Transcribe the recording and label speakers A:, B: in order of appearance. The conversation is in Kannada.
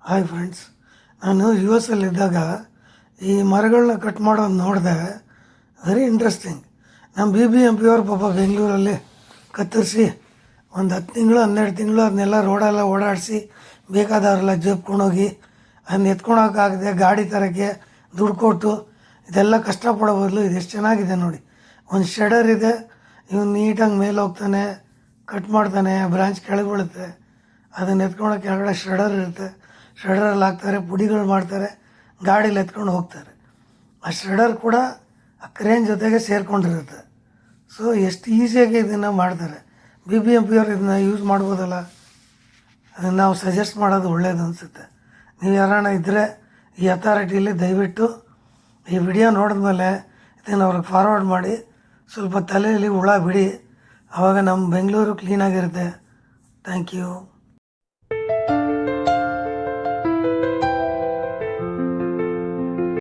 A: ಹಾಯ್ ಫ್ರೆಂಡ್ಸ್, ನಾನು ಯು ಎಸ್ ಅಲ್ಲಿದ್ದಾಗ ಈ ಮರಗಳನ್ನ ಕಟ್ ಮಾಡೋದು ನೋಡಿದೆ. Very interesting. ನಮ್ಮ BBMP ಅವ್ರು ಪಾಪ ಬೆಂಗಳೂರಲ್ಲಿ ಕತ್ತರಿಸಿ ಒಂದು 10 ತಿಂಗಳು 12 ತಿಂಗಳು ಅದನ್ನೆಲ್ಲ ರೋಡೆಲ್ಲ ಓಡಾಡಿಸಿ ಬೇಕಾದವರೆಲ್ಲ ಜಪ್ಕೊಂಡೋಗಿ ಅದನ್ನ ಎತ್ಕೊಳೋಕ್ಕಾಗದೆ ಗಾಡಿ ತರೋಕ್ಕೆ ದುಡ್ಡು ಕೊಟ್ಟು ಇದೆಲ್ಲ ಕಷ್ಟಪಡೋ ಬದಲು ಇದು ಎಷ್ಟು ಚೆನ್ನಾಗಿದೆ ನೋಡಿ. ಒಂದು ಶೆಡರ್ ಇದೆ, ಇವನು ನೀಟಾಗಿ ಮೇಲೆ ಹೋಗ್ತಾನೆ, ಕಟ್ ಮಾಡ್ತಾನೆ, ಬ್ರಾಂಚ್ ಕೆಳಗೆ ಬೀಳುತ್ತೆ, ಅದನ್ನು ಎತ್ಕೊಳಕ್ಕೆ ಕೆಳಗಡೆ ಶ್ರೆಡರ್ ಇರುತ್ತೆ, ಶ್ರೆಡರಲ್ಲಿ ಹಾಕ್ತಾರೆ, ಪುಡಿಗಳು ಮಾಡ್ತಾರೆ, ಗಾಡೀಲಿ ಎತ್ಕೊಂಡು ಹೋಗ್ತಾರೆ. ಆ ಶ್ರೆಡರ್ ಕೂಡ ಆ ಕ್ರೇನ್ ಜೊತೆಗೆ ಸೇರಿಕೊಂಡಿರುತ್ತೆ. ಸೊ ಎಷ್ಟು ಈಸಿಯಾಗಿ ಇದನ್ನು ಮಾಡ್ತಾರೆ. BBMP ಅವ್ರು ಇದನ್ನ ಯೂಸ್ ಮಾಡ್ಬೋದಲ್ಲ, ಅದನ್ನು ನಾವು ಸಜೆಸ್ಟ್ ಮಾಡೋದು ಒಳ್ಳೇದು ಅನಿಸುತ್ತೆ. ನೀವು ಯಾರನ್ನ ಇದ್ದರೆ ಈ ಅಥಾರಿಟಿಯಲ್ಲಿ ದಯವಿಟ್ಟು ಈ ವಿಡಿಯೋ ನೋಡಿದ್ಮೇಲೆ ಇದನ್ನು ಅವ್ರಿಗೆ ಫಾರ್ವರ್ಡ್ ಮಾಡಿ, ಸ್ವಲ್ಪ ತಲೆಯಲ್ಲಿ ಹುಳ ಬಿಡಿ, ಆವಾಗ ನಮ್ಮ ಬೆಂಗಳೂರು ಕ್ಲೀನಾಗಿರುತ್ತೆ. Thank you.